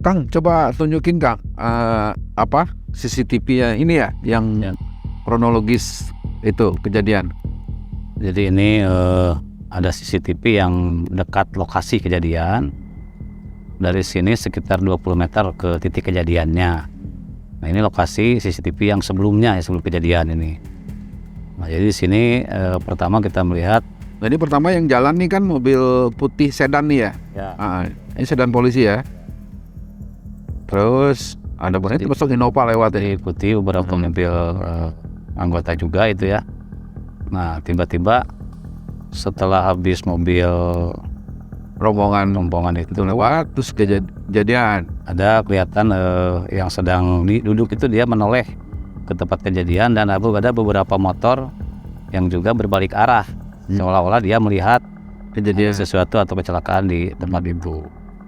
Kang, coba tunjukin Kang, apa CCTV-nya ini ya, yang kronologis itu kejadian. Jadi ini ada CCTV yang dekat lokasi kejadian. Dari sini sekitar 20 meter ke titik kejadiannya. Nah ini lokasi CCTV yang sebelumnya, sebelum kejadian ini. Nah jadi di sini pertama kita melihat. Jadi pertama yang jalan nih kan mobil putih sedan nih ya. Ini sedan polisi ya. Terus ada banyak termasuk Innova lewat ya. Diikuti beberapa mobil anggota juga itu ya. Nah tiba-tiba setelah habis mobil rombongan itu lewat, terus kejadian ada kelihatan yang sedang duduk itu dia menoleh ke tempat kejadian, dan ada beberapa motor yang juga berbalik arah, seolah-olah dia melihat kejadian sesuatu atau kecelakaan di tempat itu.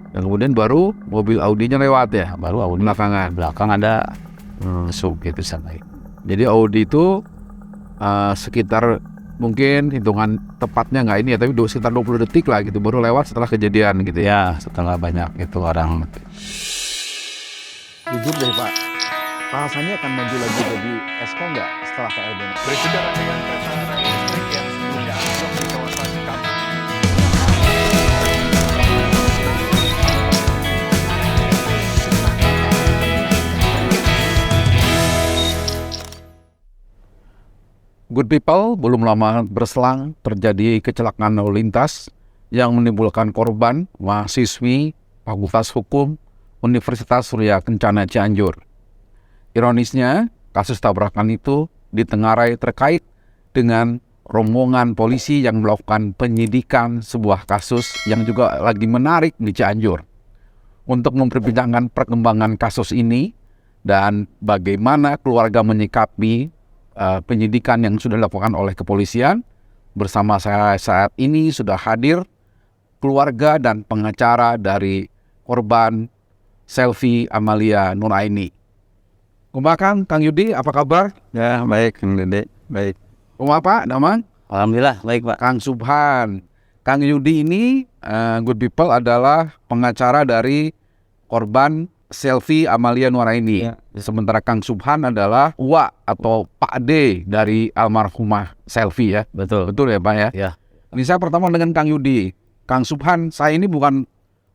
Dan kemudian baru mobil Audi-nya lewat ya, baru Audi belakang ada sub gitu sampai. Jadi Audi itu sekitar mungkin hitungan tepatnya nggak ini ya, tapi sekitar 20 detik lah gitu baru lewat setelah kejadian gitu ya, setelah banyak itu orang. Jujur deh Pak, rasanya akan maju lagi jadi Esko nggak setelah KLB? Berbicara dengan kereta rel listrik yang sebelumnya anjlok di kawasan kampung. Good people, belum lama berselang terjadi kecelakaan lalu lintas yang menimbulkan korban mahasiswi Fakultas Hukum Universitas Surya Kencana Cianjur. Ironisnya, kasus tabrakan itu ditengarai terkait dengan rombongan polisi yang melakukan penyidikan sebuah kasus yang juga lagi menarik di Cianjur. Untuk memperbincangkan perkembangan kasus ini dan bagaimana keluarga menyikapi penyidikan yang sudah dilakukan oleh kepolisian, bersama saya saat ini sudah hadir keluarga dan pengacara dari korban Selvi Amalia Nuraini. Kumaha Kang Yudi, apa kabar? Ya baik Kang Dede, baik. Kumaha Pak, Damang? Alhamdulillah baik Pak. Kang Subhan. Kang Yudi ini good people adalah pengacara dari korban Selvi Amalia Nuraini. Ya. Sementara Kang Subhan adalah Uwa atau Pak D dari almarhumah Selvi ya. Betul ya Pak ya. Ya. Ini saya pertama dengan Kang Yudi. Kang Subhan, saya ini bukan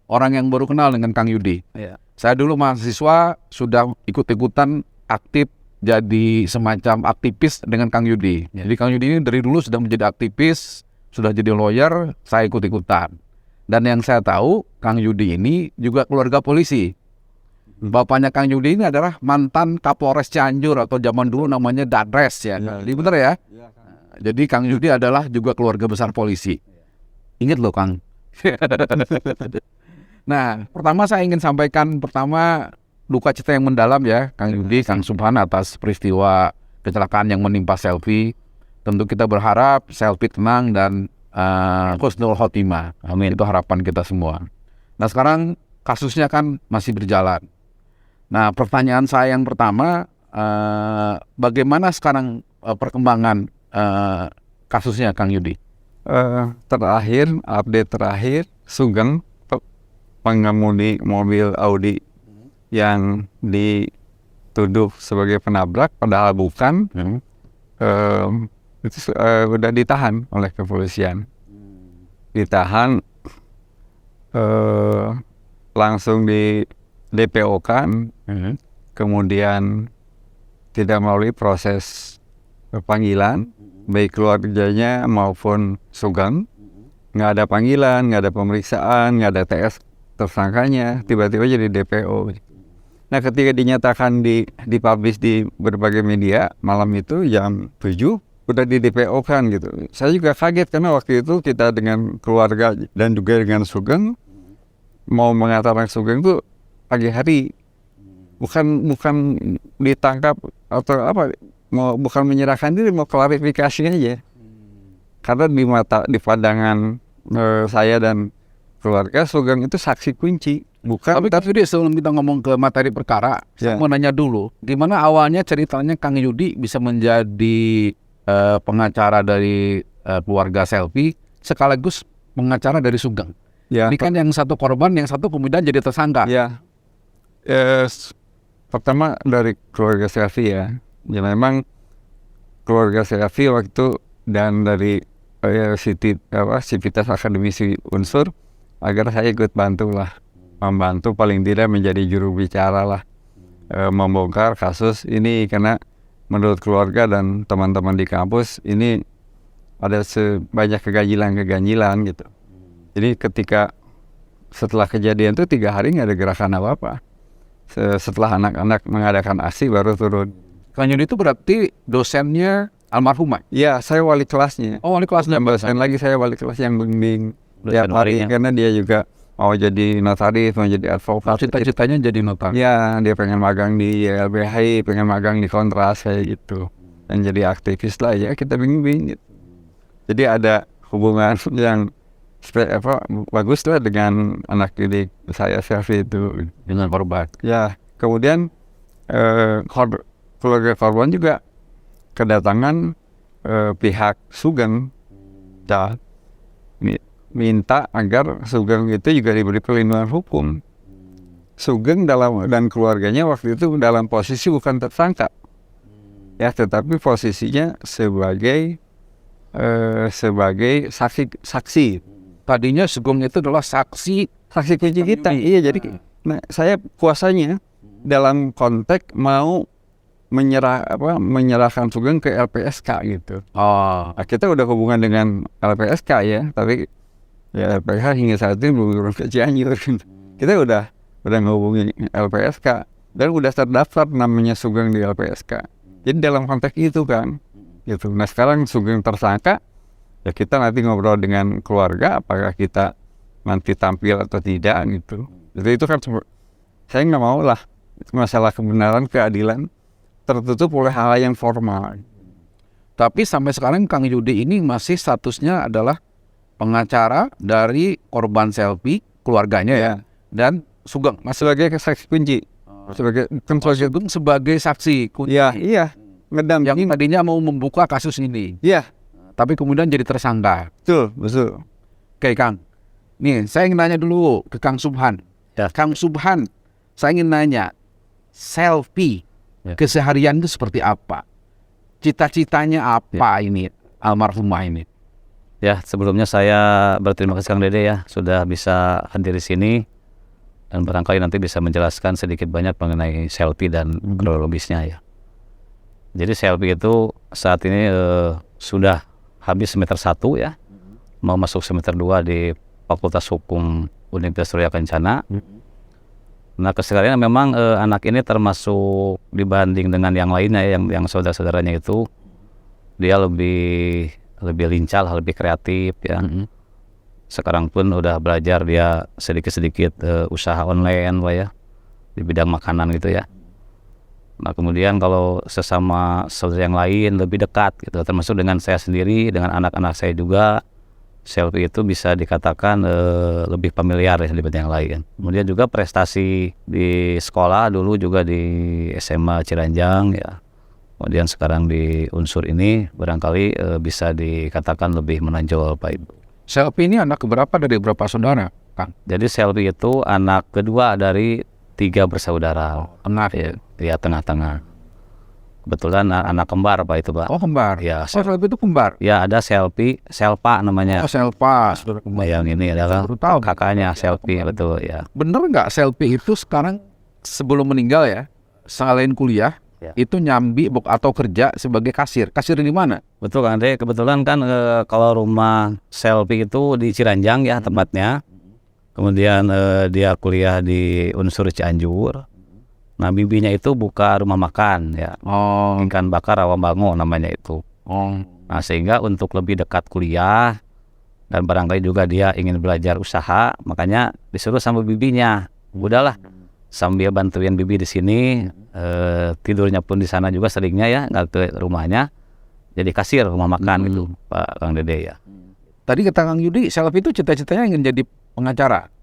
orang yang baru kenal dengan Kang Yudi. Ya. Saya dulu mahasiswa sudah ikut-ikutan aktif jadi semacam aktivis dengan Kang Yudi. Ya. Jadi Kang Yudi ini dari dulu sudah menjadi aktivis, sudah jadi lawyer, saya ikut-ikutan. Dan yang saya tahu, Kang Yudi ini juga keluarga polisi. Bapaknya Kang Yudi ini adalah mantan Kapolres Cianjur atau zaman dulu namanya Dadres ya. Ini benar ya? Jadi Kang Yudi adalah juga keluarga besar polisi. Ingat loh Kang. Nah, pertama saya ingin sampaikan duka cita yang mendalam ya Kang Yudi, Kang Subhan atas peristiwa kecelakaan yang menimpa Selvi. Tentu kita berharap Selvi tenang dan husnul khotimah. Amin. Itu harapan kita semua. Nah sekarang kasusnya kan masih berjalan. Nah pertanyaan saya yang pertama, bagaimana sekarang perkembangan kasusnya Kang Yudi? Update terakhir, Sugeng pengemudi mobil Audi yang dituduh sebagai penabrak padahal bukan, itu udah ditahan oleh kepolisian. Ditahan, langsung di DPO-kan, kemudian tidak melalui proses panggilan, baik keluarganya maupun Sugeng. Nggak ada panggilan, nggak ada pemeriksaan, nggak ada TS tersangkanya, tiba-tiba jadi DPO. Nah ketika dinyatakan dipublish di berbagai media malam itu jam 7 udah di DPO-kan gitu. Saya juga kaget karena waktu itu kita dengan keluarga dan juga dengan Sugeng mau mengatakan Sugeng itu pagi hari, bukan ditangkap atau apa, bukan menyerahkan diri, mau klarifikasi aja. Karena di pandangan saya dan keluarga, Sugeng itu saksi kunci. Tapi Yudi, sebelum kita ngomong ke materi perkara, saya mau nanya dulu, gimana awalnya ceritanya Kang Yudi bisa menjadi pengacara dari keluarga Selvi sekaligus pengacara dari Sugeng? Ya. Ini kan yang satu korban, yang satu kemudian jadi tersangka. Ya. Pertama dari keluarga Selvi ya. Ya memang keluarga Selvi waktu dan dari Sivitas Akademisi Unsur agar saya ikut bantulah, membantu paling tidak menjadi juru bicara lah, membongkar kasus ini karena menurut keluarga dan teman-teman di kampus ini ada sebanyak keganjilan gitu. Jadi ketika setelah kejadian itu 3 hari nggak ada gerakan apa-apa. Setelah anak-anak mengadakan aksi baru turun. Kang Yudi itu berarti dosennya almarhumah? Ya, saya wali kelasnya. Oh, wali kelasnya. Dosen lagi saya wali kelas yang bimbing tiap hari karena dia juga mau jadi notaris, mau jadi advokat. Cita-citanya jadi notaris. Ya, dia pengen magang di YLBHI, pengen magang di Kontras kayak gitu. Dan jadi aktivis lah ya, kita bimbing gitu. Jadi ada hubungan yang bagus lah dengan anak didik saya Selvi itu. Dengan korban. Ya, kemudian keluarga korban juga kedatangan pihak Sugeng dan minta agar Sugeng itu juga diberi perlindungan hukum. Sugeng dan keluarganya waktu itu dalam posisi bukan tersangka, ya, tetapi posisinya sebagai saksi. Tadinya Sugeng itu adalah saksi kunci kita. Iya, jadi saya kuasanya dalam konteks mau menyerahkan Sugeng ke LPSK gitu. Oh, Nah, kita udah hubungan dengan LPSK ya, tapi ya LPSK hingga saat ini belum turun ke Cianjur. Kita udah ngehubungin LPSK dan udah terdaftar namanya Sugeng di LPSK. Jadi dalam konteks itu kan, gitu. Nah sekarang Sugeng tersangka, ya kita nanti ngobrol dengan keluarga apakah kita nanti tampil atau tidak gitu. Jadi itu kan saya nggak mau lah masalah kebenaran keadilan tertutup oleh hal yang formal. tapi sampai sekarang Kang Yudi ini masih statusnya adalah pengacara dari korban Selvi, keluarganya ya, dan Sugeng Sebagai saksi kunci, sebagai Sugeng sebagai saksi kunci iya yang ngedampingin. tadinya mau membuka kasus ini, Iya, tapi kemudian jadi tersangka. betul. Oke Kang, nih saya ingin nanya dulu ke Kang Subhan. Ya. Kang Subhan, saya ingin nanya, Selvi Ya. keseharian itu seperti apa? Cita-citanya apa ini almarhumah ini? Ya, sebelumnya saya berterima kasih Kang Dede ya sudah bisa hadir di sini dan barangkali nanti bisa menjelaskan sedikit banyak mengenai Selvi dan kronologisnya ya. Jadi Selvi itu saat ini sudah habis semester 1 ya, mau masuk semester 2 di Fakultas Hukum Universitas Surya Kencana. Nah keseharian memang anak ini termasuk dibanding dengan yang lainnya ya, yang saudara-saudaranya itu dia lebih lincah, lebih kreatif ya. Sekarang pun udah belajar dia sedikit-sedikit usaha online lah ya di bidang makanan gitu ya. Nah kemudian kalau sesama saudara yang lain lebih dekat gitu, termasuk dengan saya sendiri, dengan anak-anak saya juga, Selvi itu bisa dikatakan lebih familiar ya dibanding yang lain. Kemudian juga prestasi di sekolah dulu juga di SMA Ciranjang ya. Kemudian sekarang di Unsur ini barangkali bisa dikatakan lebih menonjol Pak Ibu. Selvi ini anak keberapa dari berapa saudara, Kang? Jadi Selvi itu anak kedua dari 3 bersaudara. Anak Ya tengah-tengah. Kebetulan anak kembar Pak itu Pak. Oh kembar. Ya, Selvi itu kembar. ya ada Selpa namanya. Oh Selva, saudara kembar. Yang ini adalah Baru tahu. kakaknya Selvi betul ya. Bener nggak Selvi itu sekarang sebelum meninggal ya, selain kuliah, Ya. itu nyambi atau kerja sebagai kasir. Kasir di mana? Betul Kang Ade, kebetulan kan kalau rumah Selvi itu di Ciranjang ya tempatnya. Kemudian dia kuliah di Unsur Cianjur. Nah bibinya itu buka rumah makan ya, Oh, ikan bakar Rawabango namanya itu. oh. Nah sehingga untuk lebih dekat kuliah dan barangkali juga dia ingin belajar usaha, makanya disuruh sama bibinya. Udahlah sambil bantuin bibi di sini, tidurnya pun di sana juga seringnya ya, nggak ke rumahnya. Jadi kasir rumah makan gitu Pak Kang Dede ya. Tadi kata Kang Yudi, Selvi itu cita-citanya ingin jadi pengacara.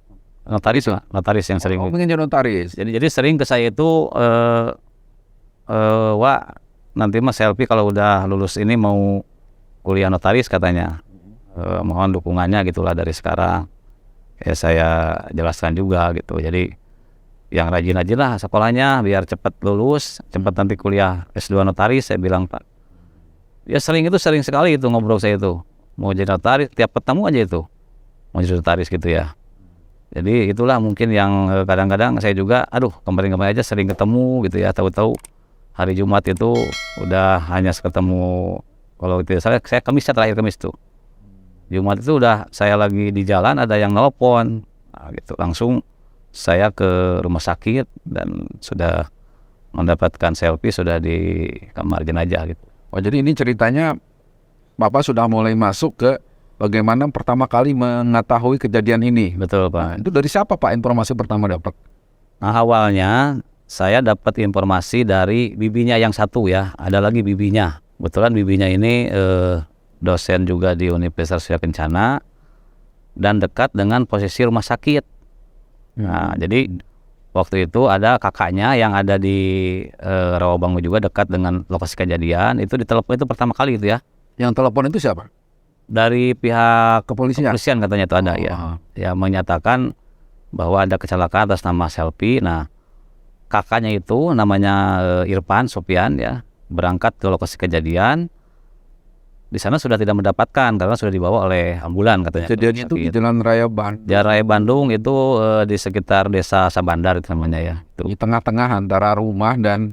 Notaris lah, notaris yang sering. Oh, ingin jadi notaris. Jadi sering ke saya itu, Wak nanti Mas Selvi kalau udah lulus ini mau kuliah notaris katanya, mohon dukungannya gitulah dari sekarang. Ya saya jelaskan juga gitu. Jadi yang rajin-rajin lah sekolahnya biar cepat lulus, cepat nanti kuliah S2 notaris. Saya bilang, Pak, ya sering sekali itu ngobrol saya itu mau jadi notaris, tiap ketemu aja itu mau jadi notaris gitu ya. Jadi itulah mungkin yang kadang-kadang saya juga kemarin-kemarin aja sering ketemu gitu ya, tahu-tahu hari Jumat itu udah hanya ketemu. Kalau itu saya Kamis, terakhir Kamis tuh, Jumat itu udah saya lagi di jalan ada yang nelpon, gitu langsung saya ke rumah sakit dan sudah mendapatkan selfie sudah di kamar jenazah gitu. Oh, jadi ini ceritanya Bapak sudah mulai masuk ke bagaimana pertama kali mengetahui kejadian ini. Betul, Pak. Nah, itu dari siapa, Pak, informasi pertama dapat? Nah, awalnya saya dapat informasi dari bibinya yang satu ya. Ada lagi bibinya. Kebetulan bibinya ini dosen juga di Universitas Surya Kencana dan dekat dengan posisi rumah sakit. Nah, jadi waktu itu ada kakaknya yang ada di Rawabangun juga dekat dengan lokasi kejadian. Itu ditelepon itu pertama kali itu ya. Yang telepon itu siapa? Dari pihak Kepolisian? katanya itu ada ya. Ya menyatakan bahwa ada kecelakaan atas nama Selfie. Nah, kakaknya itu namanya Irfan Sopian ya, berangkat ke lokasi kejadian. Di sana sudah tidak mendapatkan karena sudah dibawa oleh ambulan katanya. Kejadian itu di Jalan Raya Bandung. Jalan Raya Bandung itu di sekitar desa Sabandar itu namanya ya. Di tengah-tengah antara rumah dan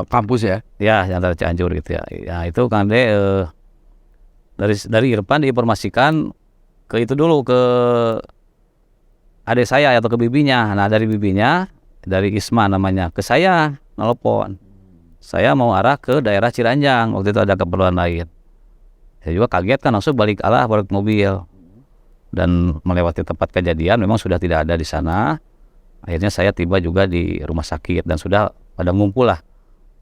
kampus ya? Ya, antara Cianjur gitu ya. Ya itu kan dari Irfan diinformasikan ke itu dulu ke adik saya atau ke bibinya. Nah dari bibinya, dari Isma namanya, ke saya nelpon. Saya mau arah ke daerah Ciranjang, waktu itu ada keperluan lain. Saya juga kaget kan, langsung balik mobil dan melewati tempat kejadian. Memang sudah tidak ada di sana. Akhirnya saya tiba juga di rumah sakit dan sudah pada ngumpul lah,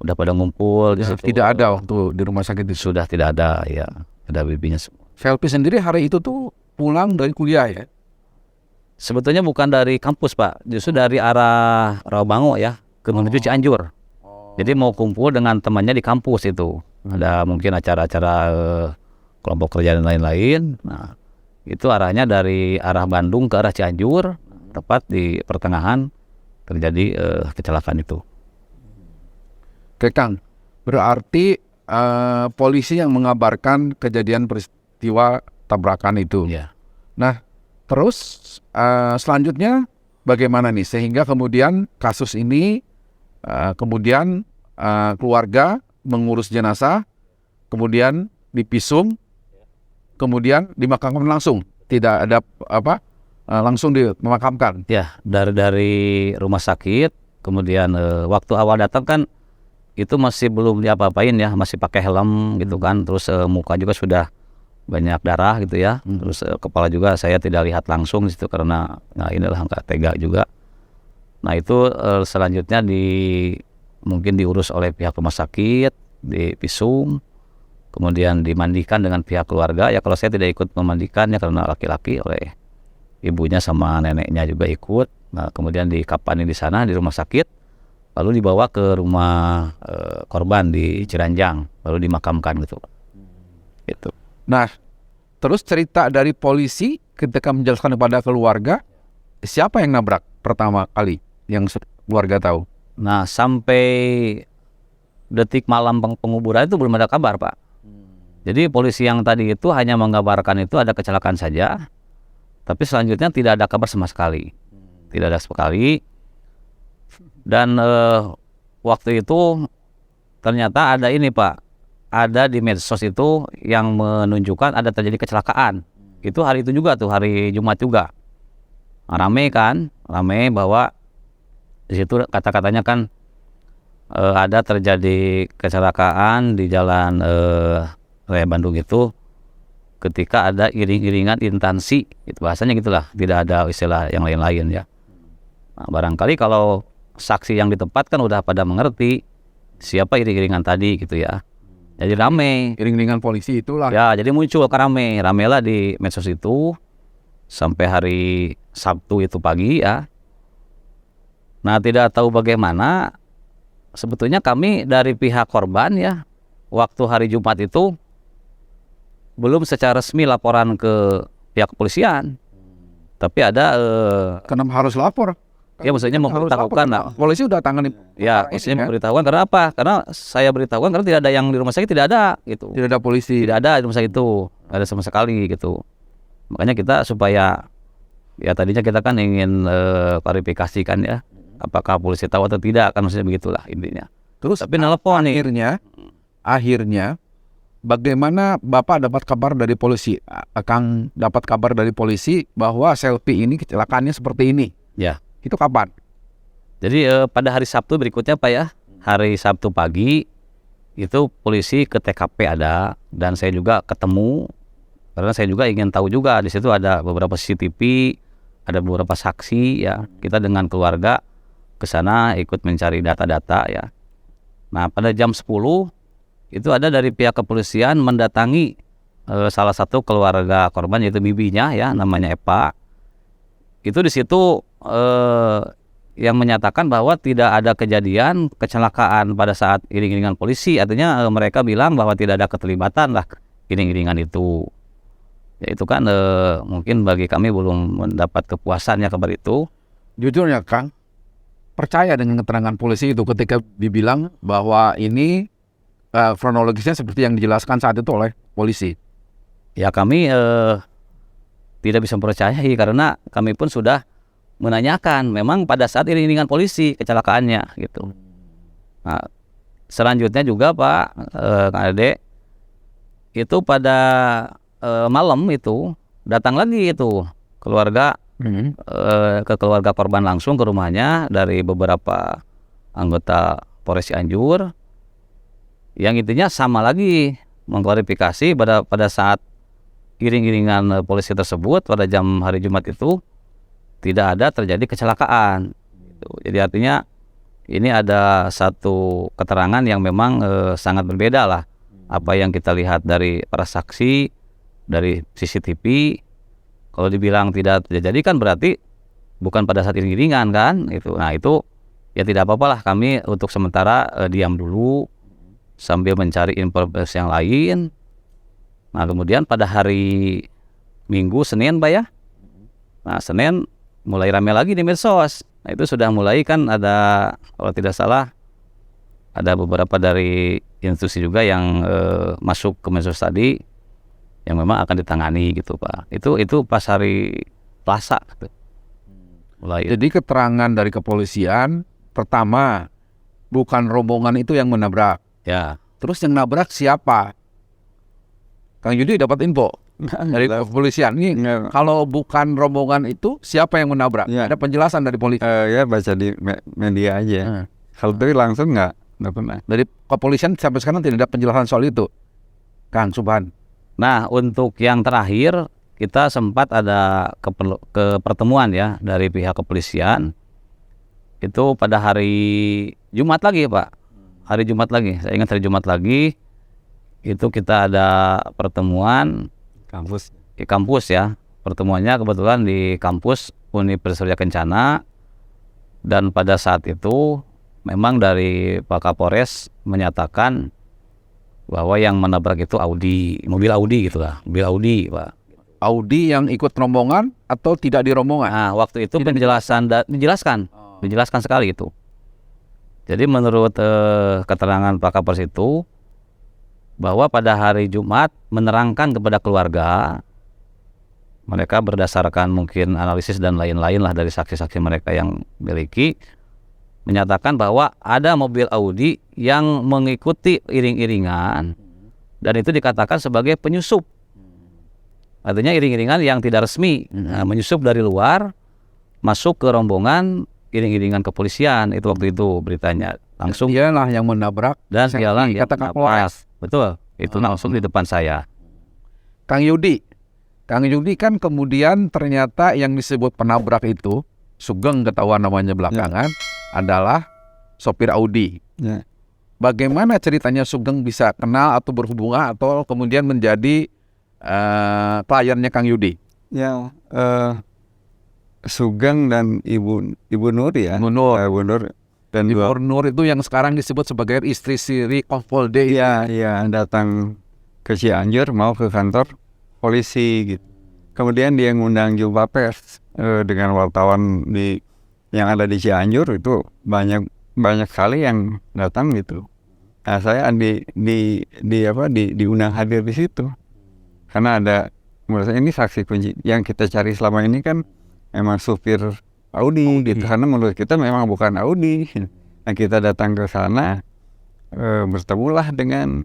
udah pada ngumpul. Ya, tidak ada waktu di rumah sakit itu. Sudah tidak ada ya, ada bibinya semua. Selfie sendiri hari itu tuh pulang dari kuliah ya? Sebetulnya bukan dari kampus, Pak, justru dari arah Rawabangun ya, ke menuju Cianjur. Jadi mau kumpul dengan temannya di kampus itu. Ada mungkin acara-acara kelompok kerja dan lain-lain. Nah, itu arahnya dari arah Bandung ke arah Cianjur, tepat di pertengahan terjadi kecelakaan itu. Oke, Kang. Berarti polisi yang mengabarkan kejadian peristiwa tabrakan itu. Ya. Nah, terus selanjutnya bagaimana nih sehingga kemudian kasus ini kemudian keluarga mengurus jenazah, kemudian dipisum, kemudian dimakamkan langsung, tidak ada langsung dimakamkan. Ya, dari rumah sakit, kemudian waktu awal datang kan itu masih belum diapa-apain ya, masih pakai helm gitu kan, terus muka juga sudah banyak darah gitu ya, terus kepala juga saya tidak lihat langsung di situ karena inilah nggak tega juga. Nah itu selanjutnya mungkin diurus oleh pihak rumah sakit, dipisum, kemudian dimandikan dengan pihak keluarga. Ya kalau saya tidak ikut memandikannya karena laki-laki, oleh ibunya sama neneknya juga ikut. Nah kemudian dikapanin di sana di rumah sakit, lalu dibawa ke rumah korban di Ciranjang, lalu dimakamkan gitu. Gitu. Nah, terus cerita dari polisi ketika menjelaskan kepada keluarga, siapa yang nabrak pertama kali yang keluarga tahu? Nah sampai detik malam penguburan itu belum ada kabar, Pak. Jadi polisi yang tadi itu hanya mengabarkan itu ada kecelakaan saja, tapi selanjutnya tidak ada kabar sama sekali. Tidak ada sekali. Dan waktu itu ternyata ada ini, Pak, ada di medsos itu yang menunjukkan ada terjadi kecelakaan. Itu hari itu juga tuh, hari Jumat juga. Rame bahwa di situ kata-katanya kan ada terjadi kecelakaan di jalan Raya Bandung itu ketika ada iring-iringan intansi, itu bahasanya gitulah, tidak ada istilah yang lain-lain ya. Nah, barangkali kalau saksi yang di tempat kan udah pada mengerti siapa iring-iringan tadi gitu ya. Jadi rame. Iring-iringan polisi itulah. Ya, jadi muncul rame lah di medsos itu sampai hari Sabtu itu pagi ya. Nah, tidak tahu bagaimana sebetulnya kami dari pihak korban ya, waktu hari Jumat itu belum secara resmi laporan ke pihak kepolisian. Tapi ada Kenapa harus lapor? Ya maksudnya memberitahukan lah. Polisi udah tangani. Ya, perkara ini, maksudnya kan? memberitahukan karena apa? Karena saya beritahukan karena tidak ada yang di rumah sakit, tidak ada gitu. Tidak ada polisi. Tidak ada di rumah sakit itu, nggak ada sama sekali gitu. Makanya kita supaya ya tadinya kita kan ingin klarifikasikan ya, apakah polisi tahu atau tidak, kan maksudnya begitulah intinya. Terus Tapi nelpon nih. akhirnya bagaimana Bapak dapat kabar dari polisi? Kang dapat kabar dari polisi bahwa Selfie ini kecelakaannya seperti ini. Ya. Itu kapan? Jadi pada hari Sabtu berikutnya Pak ya, hari Sabtu pagi itu polisi ke TKP ada dan saya juga ketemu karena saya juga ingin tahu juga di situ ada beberapa CCTV, ada beberapa saksi ya. Kita dengan keluarga ke sana ikut mencari data-data ya. Nah, pada jam 10 itu ada dari pihak kepolisian mendatangi salah satu keluarga korban yaitu bibinya ya, namanya Epa. Itu di situ yang menyatakan bahwa tidak ada kejadian kecelakaan pada saat iring-iringan polisi. Artinya mereka bilang bahwa tidak ada keterlibatan lah iring-iringan itu. Ya itu kan mungkin bagi kami belum mendapat kepuasannya kabar itu. Jujur ya Kang, percaya dengan keterangan polisi itu ketika dibilang bahwa ini kronologisnya seperti yang dijelaskan saat itu oleh polisi. Ya kami tidak bisa mempercayai karena kami pun sudah menanyakan memang pada saat iring-iringan polisi kecelakaannya gitu. Nah, selanjutnya juga Pak Kang Ade itu pada malam itu datang lagi itu keluarga ke keluarga korban langsung ke rumahnya dari beberapa anggota Polres Cianjur yang intinya sama lagi mengklarifikasi pada saat iring-iringan polisi tersebut pada jam hari Jumat itu tidak ada terjadi kecelakaan gitu. Jadi artinya ini ada satu keterangan yang memang sangat berbeda lah apa yang kita lihat dari para saksi dari CCTV. Kalau dibilang tidak terjadi kan berarti bukan pada saat iring-iringan kan itu. Nah itu ya tidak apa-apa lah kami untuk sementara diam dulu sambil mencari informasi yang lain. Nah kemudian pada hari Minggu Senin Pak ya. Nah Senin mulai ramai lagi di medsos. Nah itu sudah mulai kan ada kalau tidak salah ada beberapa dari institusi juga yang masuk ke medsos tadi yang memang akan ditangani gitu Pak. Itu pas hari Selasa gitu. Mulai. Jadi keterangan dari kepolisian pertama bukan rombongan itu yang menabrak. Ya. Terus yang nabrak siapa? Kang Yudi dapat info dari kepolisian. Ini kalau bukan rombongan itu siapa yang menabrak? Ya. Ada penjelasan dari polisi. Ya baca di media aja. Kalau itu langsung nggak pernah. Dari kepolisian sampai sekarang tidak ada penjelasan soal itu. Kang Subhan. Nah untuk yang terakhir kita sempat ada ke pertemuan ya dari pihak kepolisian itu pada hari Jumat lagi Pak. Hari Jumat lagi, saya ingat hari Jumat lagi itu kita ada pertemuan di kampus ya. Pertemuannya kebetulan di kampus Universitas Surya Kencana dan pada saat itu memang dari Pak Kapolres menyatakan bahwa yang menabrak itu mobil Audi gitu lah, mobil Audi Pak. Audi yang ikut rombongan atau tidak di rombongan? Nah waktu itu menjelaskan sekali itu. Jadi menurut keterangan Pak Kapolres itu bahwa pada hari Jumat menerangkan kepada keluarga mereka berdasarkan mungkin analisis dan lain-lain lah dari saksi-saksi mereka yang miliki menyatakan bahwa ada mobil Audi yang mengikuti iring-iringan dan itu dikatakan sebagai penyusup. Artinya iring-iringan yang tidak resmi menyusup dari luar masuk ke rombongan iring-iringan kepolisian itu waktu itu beritanya langsung Dialah yang menabrak dan dialah yang katakan menabrak. Betul, itu langsung di depan saya. Kang Yudi kan kemudian ternyata yang disebut penabrak itu Sugeng ketahuan namanya belakangan adalah sopir Audi. Ya. Bagaimana ceritanya Sugeng bisa kenal atau berhubungan atau kemudian menjadi kliennya Kang Yudi? Ya, Sugeng dan Ibu Nur ya. Ibu Nur. Ibu Nur dan Ibu Nur itu yang sekarang disebut sebagai istri Siri Kompolda. Iya, datang ke Cianjur mau ke kantor polisi gitu. Kemudian dia ngundang jumpa pers dengan wartawan di yang ada di Cianjur itu banyak sekali yang datang gitu. Nah, saya diundang hadir di situ karena ada, menurut saya ini saksi kunci yang kita cari selama ini kan memang supir Audi gitu, karena menurut kita memang bukan Audi. Nah, kita datang ke sana, bertemulah dengan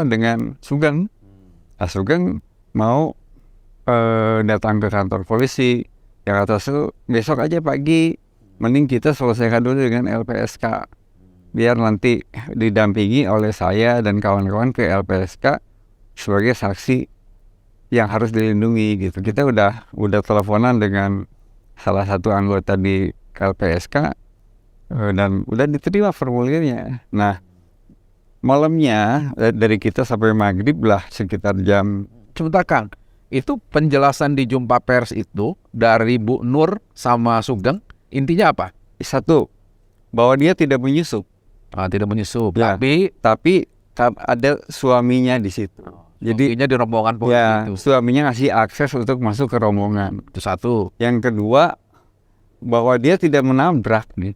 dengan Sugeng. Nah, Sugeng mau datang ke kantor polisi. Ya kata besok aja pagi, mending kita selesaikan dulu dengan LPSK, biar nanti didampingi oleh saya dan kawan-kawan ke LPSK sebagai saksi yang harus dilindungi gitu. Kita udah teleponan dengan salah satu anggota di LPSK dan udah diterima formulirnya. Nah, malamnya dari kita sampai maghrib lah sekitar jam. Sebentar Kang, itu penjelasan di jumpa pers itu dari Bu Nur sama Sugeng intinya apa? Satu, bahwa dia tidak menyusup. Tidak menyusup, Ya, tapi ada suaminya di situ. Jadi intinya di rombongan polisi ya, itu. suaminya ngasih akses untuk masuk ke rombongan. Itu satu. Yang kedua, bahwa dia tidak menabrak nih.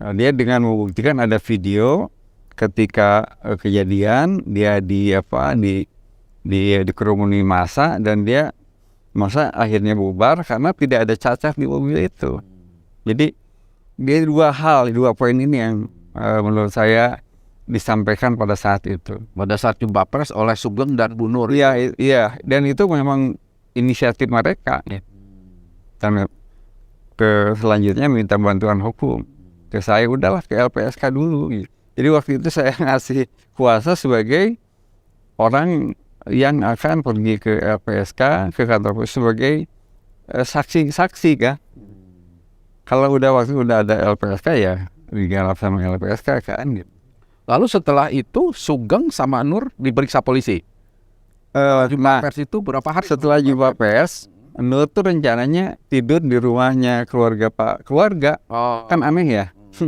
Nah, dia dengan membuktikan ada video ketika kejadian dia dikerumuni massa dan dia masa akhirnya bubar karena tidak ada cacat di mobil itu. Jadi dia dua poin ini yang menurut saya disampaikan pada saat itu. Pada saat jumpa pers oleh Sugeng dan Bu Nur. Iya, dan itu memang inisiatif mereka. Dan selanjutnya minta bantuan hukum. Ke saya udahlah ke LPSK dulu. Jadi waktu itu saya ngasih kuasa sebagai orang yang akan pergi ke LPSK, ke kantor polisi sebagai saksi kan. Kalau waktu udah ada LPSK ya digarap sama LPSK kan gitu. Lalu setelah itu Sugeng sama Nur diperiksa polisi. Nah, Pers itu berapa hari setelah jumpa pers, Nur tuh rencananya tidur di rumahnya keluarga. Kan aneh ya,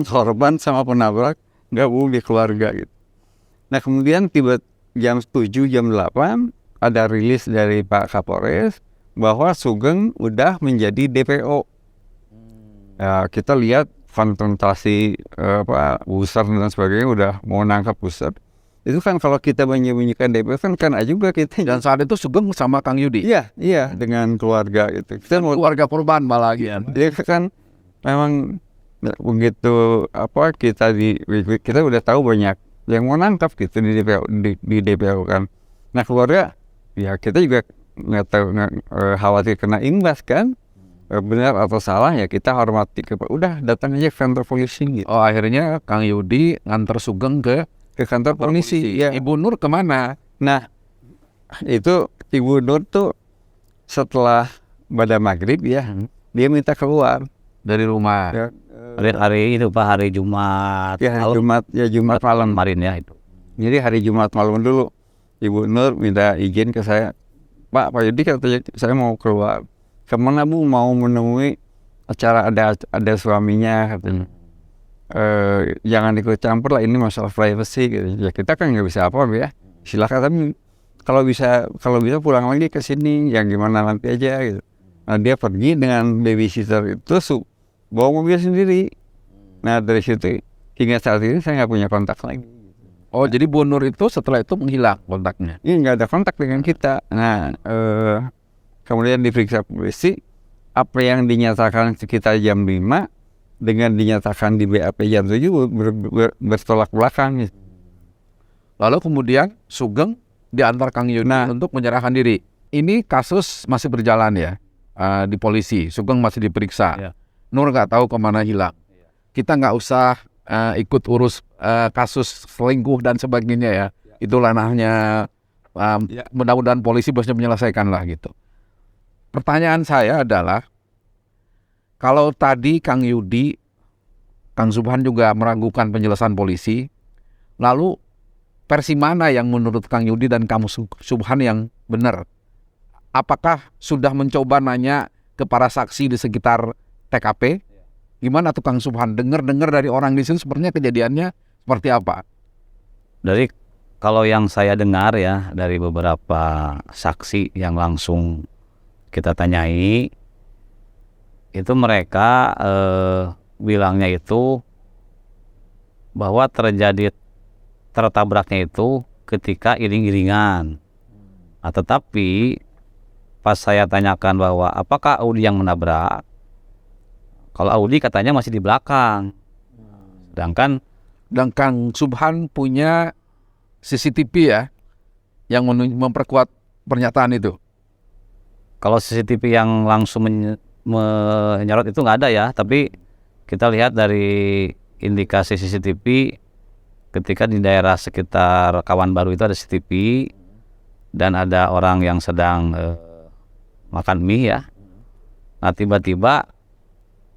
korban sama penabrak gabung di keluarga gitu. Nah, kemudian tiba jam 7, jam 8 ada rilis dari Pak Kapolres bahwa Sugeng udah menjadi DPO. Ya, kita lihat konfrontasi Buser dan sebagainya udah mau nangkap Buser. Itu kan kalau kita menyembunyikan DPO kan juga kita. Dan saat itu Sugeng sama Kang Yudi. Iya, dengan keluarga gitu. Kita mau keluarga korban malah gitu. Dia kan memang begitu kita udah tahu banyak yang mau nangkap gitu di DPO kan. Nah, keluarga ya kita juga nggak tahu, khawatir kena imbas kan. Benar atau salah ya kita hormati, udah datang aja ke kantor polisi gitu. Akhirnya Kang Yudi nganter Sugeng ke kantor polisi. Ya. Ibu Nur kemana? Nah, itu Ibu Nur tuh setelah pada maghrib ya, dia minta keluar dari rumah. ya, Hari itu Pak, hari Jumat malam. Jumat malam. Kemarin ya itu. Jadi hari Jumat malam dulu Ibu Nur minta izin ke saya, Pak Yudi katanya saya mau keluar. Kemana Bu? Mau menemui acara ada suaminya katanya. Jangan ikut campur lah, ini masalah privacy gitu. Ya kita kan nggak bisa apa ya. Silakan, tapi kalau bisa pulang lagi ke sini, yang gimana nanti aja gitu. Nah, dia pergi dengan babysitter itu bawa mobil sendiri. Nah, dari situ hingga saat ini saya nggak punya kontak lagi. Jadi Bu Nur itu setelah itu menghilang kontaknya. Ini nggak ada kontak dengan kita. Nah, kemudian diperiksa polisi, apa yang dinyatakan sekitar jam 5 dengan dinyatakan di BAP jam 7 bertolak belakang. Lalu kemudian Sugeng diantar Kang Yudi untuk menyerahkan diri. Ini kasus masih berjalan ya di polisi. Sugeng masih diperiksa. Ya. Nur nggak tahu kemana hilang. Kita nggak usah ikut urus kasus selingkuh dan sebagainya ya. Itu ranahnya mudah-mudahan polisi bisa menyelesaikan lah gitu. Pertanyaan saya adalah, kalau tadi Kang Yudi, Kang Subhan juga meragukan penjelasan polisi, lalu versi mana yang menurut Kang Yudi dan Kang Subhan yang benar? Apakah sudah mencoba nanya ke para saksi di sekitar TKP? Gimana tuh Kang Subhan? Dengar-dengar dari orang di sini sepertinya kejadiannya seperti apa? Dari kalau yang saya dengar ya dari beberapa saksi yang langsung kita tanyai, itu mereka bilangnya itu bahwa tertabraknya itu ketika iring-iringan. Nah, tetapi pas saya tanyakan bahwa apakah Audi yang menabrak, kalau Audi katanya masih di belakang. Sedangkan Dan Kang Subhan punya CCTV ya, yang memperkuat pernyataan itu. kalau CCTV yang langsung menyorot itu nggak ada ya, tapi kita lihat dari indikasi CCTV ketika di daerah sekitar Kawan Baru itu ada CCTV dan ada orang yang sedang makan mie ya. Nah tiba-tiba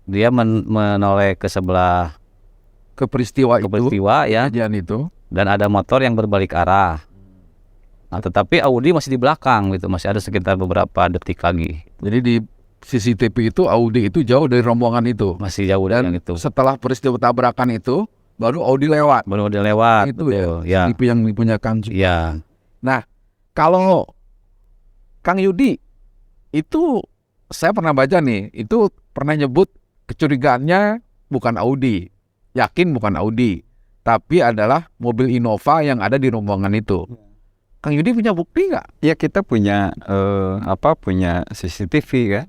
dia menoleh ke sebelah Ke peristiwa ya, kejadian itu. dan ada motor yang berbalik arah. Nah tetapi Audi masih di belakang gitu, masih ada sekitar beberapa detik lagi, Jadi di CCTV itu Audi itu jauh dari rombongan itu. masih jauh dari yang Dan itu. setelah peristiwa tabrakan itu, baru Audi lewat. Baru udah lewat. Itu ya, betul, ya. CCTV yang punya Kang Subhan. Ya. Nah, kalau Kang Yudi, itu saya pernah baca nih, itu pernah nyebut kecurigaannya bukan Audi. Yakin bukan Audi, tapi adalah mobil Innova yang ada di rombongan itu. Kang Yudi punya bukti nggak? Ya kita punya punya CCTV kan,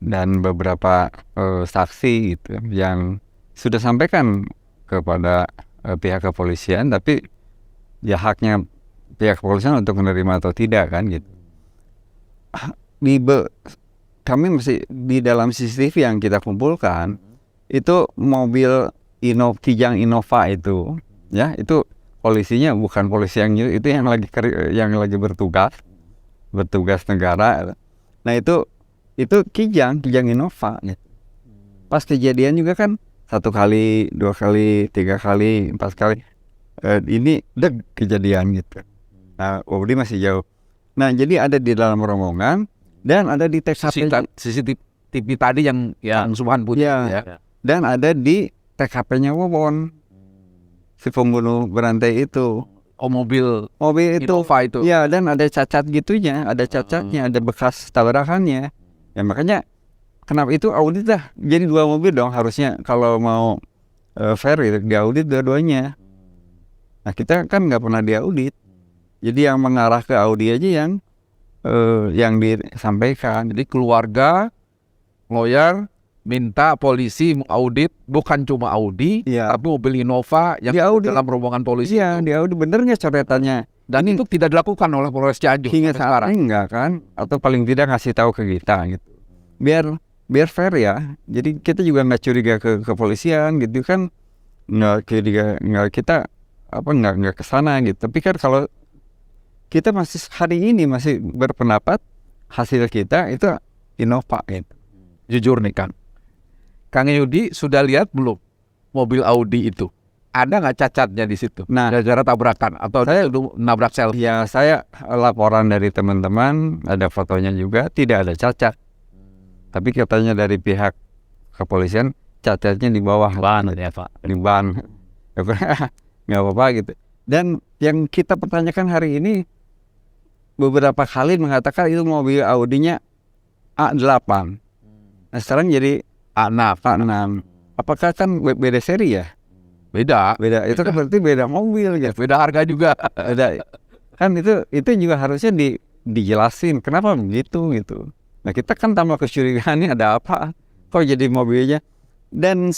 dan beberapa saksi gitu yang sudah sampaikan kepada pihak kepolisian, tapi ya haknya pihak kepolisian untuk menerima atau tidak kan gitu. Kami masih di dalam CCTV yang kita kumpulkan itu mobil Kijang Innova itu, ya itu polisinya bukan polisi yang itu yang lagi bertugas negara. Nah itu Kijang Innova. Gitu. Pas kejadian juga kan 1 kali, 2 kali, 3 kali, 4 kali ini kejadian gitu. Nah Audi masih jauh. Nah jadi ada di dalam rombongan dan ada di CCTV tadi yang Kang Subhan punya. Ya. Dan ada di TKP-nya Wawon, si pembunuh berantai itu. Oh mobil itu. Innova itu. Ya dan ada cacat gitunya, ada cacatnya, ada bekas tabrakannya. Ya makanya kenapa itu audit dah. Jadi 2 mobil dong harusnya kalau mau fair itu diaudit dua-duanya. Nah kita kan nggak pernah diaudit. Jadi yang mengarah ke Audi aja yang disampaikan. Jadi keluarga, lawyer minta polisi mengaudit bukan cuma Audi, tapi mobil Innova yang dalam rombongan polisi. Iya, diaudit bener nggak coretannya. Dan itu tidak dilakukan oleh Polres Cianjur hingga sekarang enggak kan? Atau paling tidak ngasih tahu ke kita gitu. Biar fair ya. Jadi kita juga nggak curiga ke kepolisian gitu kan. Nggak kesana gitu. Tapi kan kalau kita masih hari ini masih berpendapat hasil kita itu Innova gitu. Jujur nih Kang Yudi sudah lihat belum mobil Audi itu? Ada nggak cacatnya di situ? Nah, gara-gara tabrakan atau saya nabrak sel? Ya saya laporan dari teman-teman, ada fotonya juga, tidak ada cacat. Tapi katanya dari pihak kepolisian cacatnya di bawah ban ya Pak. Di ban. Nggak apa-apa gitu. Dan yang kita pertanyakan hari ini beberapa kali mengatakan itu mobil Audinya A8. Nah sekarang jadi A6. Apakah kan beda seri ya? Beda. Itu kan berarti beda mobil gitu. Beda harga juga. Beda. Kan itu juga harusnya dijelasin kenapa begitu gitu. Nah kita kan tambah kecurigaan ini ada apa? Kok jadi mobilnya? Dan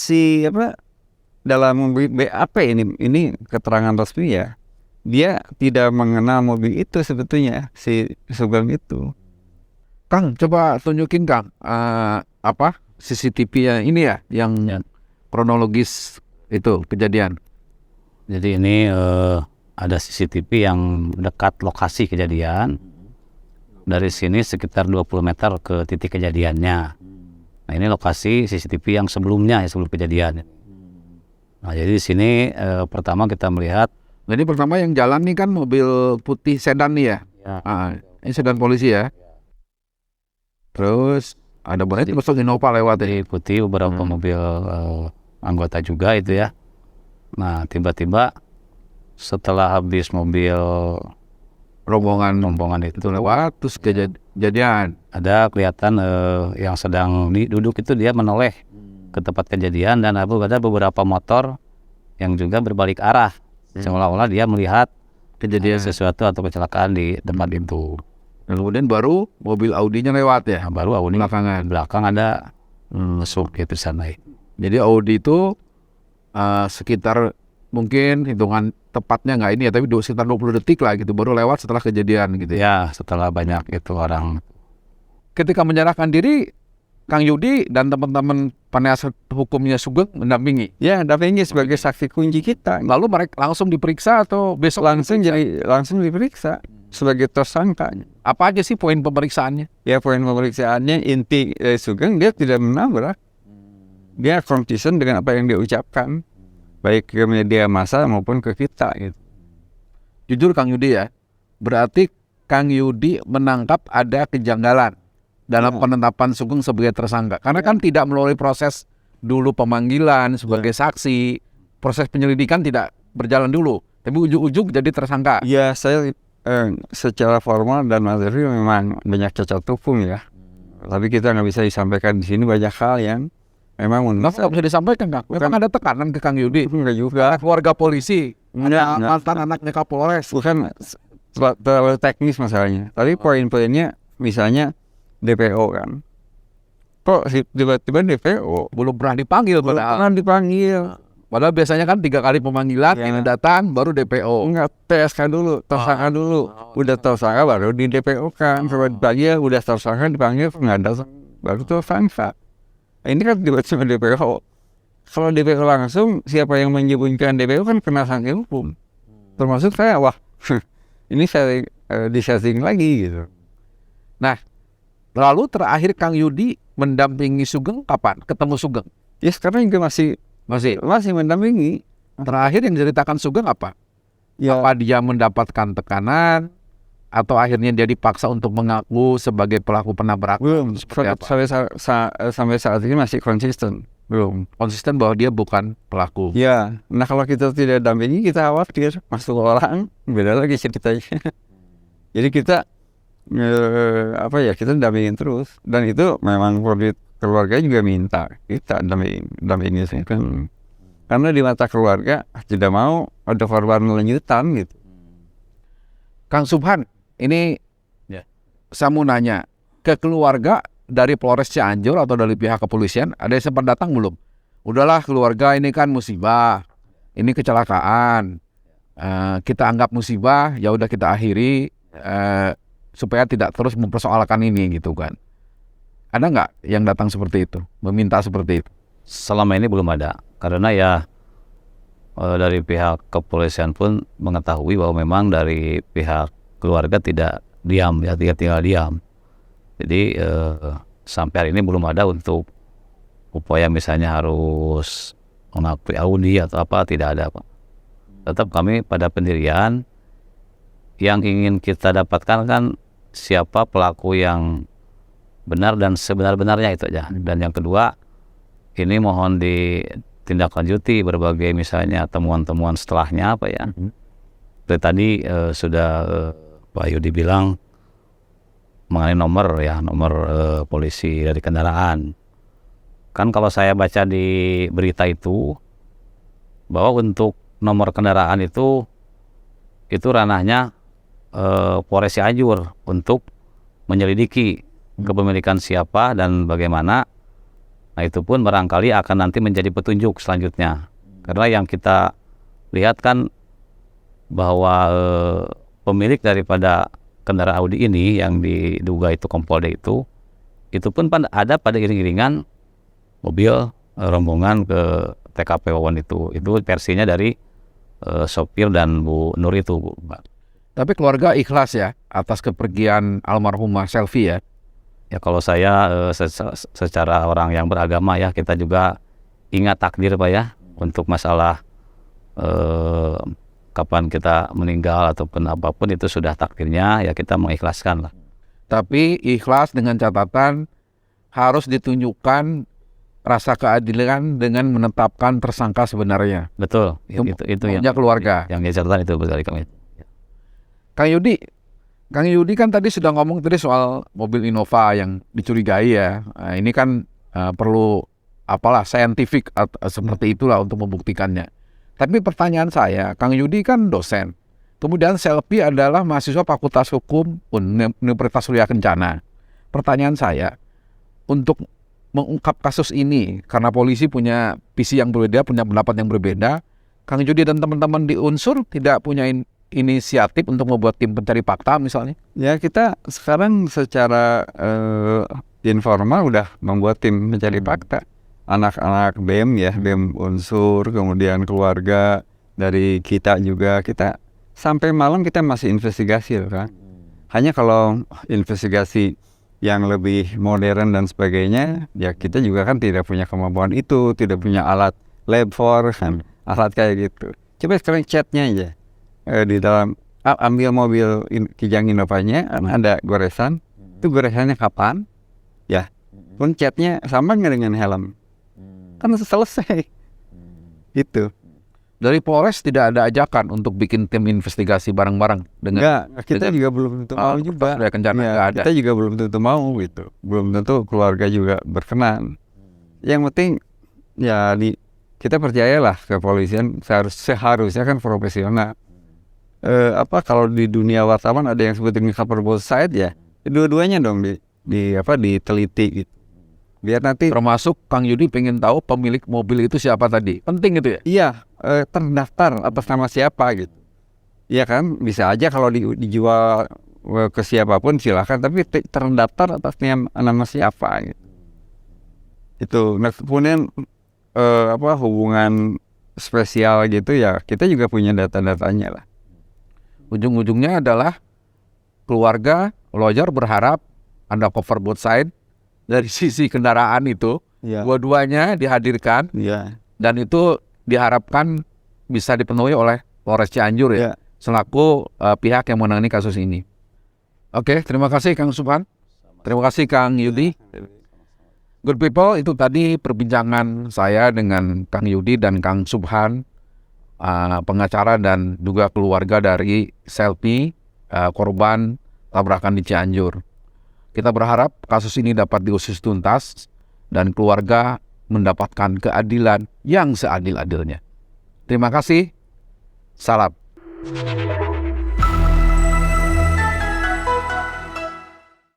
dalam mobil BAP ini keterangan resmi ya. Dia tidak mengenal mobil itu sebetulnya si Sugeng itu. Kang, coba tunjukin Kang CCTV-nya ini ya yang kronologis itu kejadian. Jadi ini ada CCTV yang dekat lokasi kejadian. Dari sini sekitar 20 meter ke titik kejadiannya. Nah ini lokasi CCTV yang sebelumnya ya, sebelum kejadian. Nah jadi di sini pertama kita melihat. Jadi pertama yang jalan nih kan mobil putih sedan nih ya. Ini sedan polisi ya. Terus ada berarti masuk Innova lewat ya. Diikuti beberapa mobil anggota juga itu ya. Nah tiba-tiba setelah habis mobil rombongan itu lewat terus kejadian. Ada kelihatan yang sedang duduk itu dia menoleh ke tempat kejadian, dan ada beberapa motor yang juga berbalik arah, seolah-olah dia melihat Kejadian. sesuatu atau kecelakaan di tempat itu. Kemudian baru mobil Audi-nya lewat ya. Nah, baru Audi Belakangan. belakang ada masuk gitu sana. Jadi Audi itu sekitar mungkin hitungan tepatnya nggak ini ya, tapi sekitar 20 detik lah gitu baru lewat setelah kejadian gitu ya. Ya, setelah banyak itu orang. Ketika menyerahkan diri, Kang Yudi dan teman-teman penasihat hukumnya Sugeng mendampingi. Ya, dampingi sebagai saksi kunci kita. Lalu mereka langsung diperiksa atau besok Langsung diperiksa sebagai tersangka. apa aja sih poin pemeriksaannya? Ya, poin pemeriksaannya inti Sugeng dia tidak menabrak. Dia konsisten dengan apa yang dia ucapkan, baik ke media massa maupun ke kita gitu. Jujur Kang Yudi ya, berarti Kang Yudi menangkap ada kejanggalan dalam penetapan Sugeng sebagai tersangka. Karena kan tidak melalui proses dulu pemanggilan sebagai saksi, proses penyelidikan tidak berjalan dulu, tapi ujung-ujung jadi tersangka. Ya, saya secara formal dan materi memang banyak cacat hukum ya. Tapi kita nggak bisa disampaikan di sini banyak hal yang memang Kenapa nggak bisa disampaikan Kang? Memang ada tekanan ke Kang Yudi. enggak juga. Keluarga polisi, ada Enggak. mantan anaknya Kapolres. Bukan terlalu teknis masalahnya. Tapi poin-poinnya misalnya DPO kan. Kok tiba-tiba DPO? Belum pernah dipanggil Belum padahal. pernah dipanggil. Padahal biasanya kan 3 kali pemanggilan, Ya. ini datang baru DPO. Enggak, TSK dulu, tersangka dulu. Udah tersangka baru di DPO kan. Kalau dipanggil udah tersangka dipanggil nggak ada baru tersangka. Nah, ini kan tiba-tiba DPO. Kalau DPO langsung siapa yang menyebutkan DPO kan kena sanksi hukum. Termasuk saya, wah ini saya di-setting lagi gitu. Lalu terakhir Kang Yudi mendampingi Sugeng kapan? Ketemu Sugeng? Ya sekarang juga masih mendampingi. Terakhir yang diceritakan Sugeng apa? Ya, Apa dia mendapatkan tekanan atau akhirnya dia dipaksa untuk mengaku sebagai pelaku penabrak? belum. Seperti apa? Sampai saat ini masih konsisten. Belum. Konsisten bahwa dia bukan pelaku. Ya, nah kalau kita tidak dampingi kita khawatir masuk orang beda lagi ceritanya. Jadi kita kita dampingin terus, dan itu memang keluarga juga minta kita dampingin sih kan, karena di mata keluarga tidak mau ada korban lanjutan gitu. Kang Subhan, ini Ya. saya mau nanya ke keluarga dari Polres Cianjur atau dari pihak kepolisian, ada yang sempat datang belum? Udahlah keluarga, ini kan musibah, ini kecelakaan, kita anggap musibah, ya udah kita akhiri supaya tidak terus mempersoalkan ini gitu kan. Ada nggak yang datang seperti itu, meminta seperti itu? Selama ini belum ada, karena ya dari pihak kepolisian pun mengetahui bahwa memang dari pihak keluarga tidak diam, ya tidak tinggal diam. Jadi sampai hari ini belum ada untuk upaya misalnya harus mengakui Audi atau apa, tidak ada Pak. Tetap kami pada pendirian. Yang ingin kita dapatkan kan siapa pelaku yang benar dan sebenar-benarnya itu aja. Dan yang kedua, ini mohon ditindaklanjuti berbagai misalnya temuan-temuan setelahnya apa ya. Seperti tadi sudah Pak Yudi bilang mengenai nomor polisi dari kendaraan. Kan kalau saya baca di berita itu bahwa untuk nomor kendaraan itu ranahnya Polres Cianjur untuk menyelidiki kepemilikan siapa dan bagaimana. Nah itu pun barangkali akan nanti menjadi petunjuk selanjutnya. Karena yang kita lihat kan bahwa pemilik daripada kendaraan Audi ini yang diduga itu Kompolda itu pun ada pada iring-iringan mobil rombongan ke TKP Wawan itu versinya dari sopir dan Bu Nur itu, Pak. Tapi keluarga ikhlas ya atas kepergian almarhumah Selvi ya. Ya kalau saya secara orang yang beragama ya, kita juga ingat takdir Pak ya, untuk masalah kapan kita meninggal ataupun apapun itu sudah takdirnya, ya kita mengikhlaskan lah. Tapi ikhlas dengan catatan harus ditunjukkan rasa keadilan dengan menetapkan tersangka sebenarnya. Betul, Itu itu maunya keluarga. yang diceritakan itu betul kami. Kang Yudi, Kang Yudi kan tadi sudah ngomong tadi soal mobil Innova yang dicurigai ya. Nah, ini kan perlu apalah saintifik seperti itulah untuk membuktikannya. Tapi pertanyaan saya, Kang Yudi kan dosen. Kemudian Selpi adalah mahasiswa Fakultas Hukum Universitas Surya Kencana. Pertanyaan saya, untuk mengungkap kasus ini, karena polisi punya visi yang berbeda, punya pendapat yang berbeda, Kang Yudi dan teman-teman di Unsur tidak punya inisiatif untuk membuat tim pencari fakta misalnya? Ya kita sekarang secara informal udah membuat tim pencari fakta. Anak-anak BEM ya, BEM Unsur, kemudian keluarga dari kita juga, kita sampai malam kita masih investigasi loh kan. Hanya kalau investigasi yang lebih modern dan sebagainya, ya kita juga kan tidak punya kemampuan itu, tidak punya alat lab for kan, alat kayak gitu. Coba sekarang chatnya aja. Di dalam ambil mobil Kijang Innovanya ada goresan, itu goresannya kapan? Ya, pun chatnya sama nggak dengan helm? Kan selesai. Gitu. Dari Polres tidak ada ajakan untuk bikin tim investigasi bareng-bareng dengan Enggak, kita juga belum tentu mau juga. Surya Kencana Ya, nggak ada. kita juga belum tentu mau gitu. Belum tentu keluarga juga berkenan. Yang penting ya kita percayalah kepolisian seharusnya kan profesional. Kalau di dunia wartawan ada yang sebut dengan cover both side ya, dua-duanya dong diteliti gitu. Biar nanti Termasuk Kang Yudi pengen tahu pemilik mobil itu siapa tadi. Penting itu ya? iya terdaftar atas nama siapa gitu. Iya kan, bisa aja kalau dijual ke siapapun silakan, tapi terdaftar atas nama siapa gitu. Itu. Nah, kemudian hubungan spesial gitu ya, kita juga punya data-datanya lah. Ujung-ujungnya adalah keluarga lawyer berharap ada cover both side dari sisi kendaraan itu. Iya. Dua-duanya dihadirkan Iya. dan itu diharapkan bisa dipenuhi oleh Polres Cianjur ya, Iya. selaku pihak yang menangani kasus ini. Oke, terima kasih Kang Subhan. Terima kasih Kang Yudi. Good people, itu tadi perbincangan saya dengan Kang Yudi dan Kang Subhan, pengacara dan juga keluarga dari Selpi, korban tabrakan di Cianjur. Kita berharap kasus ini dapat diusut tuntas dan keluarga mendapatkan keadilan yang seadil-adilnya. Terima kasih. Salam.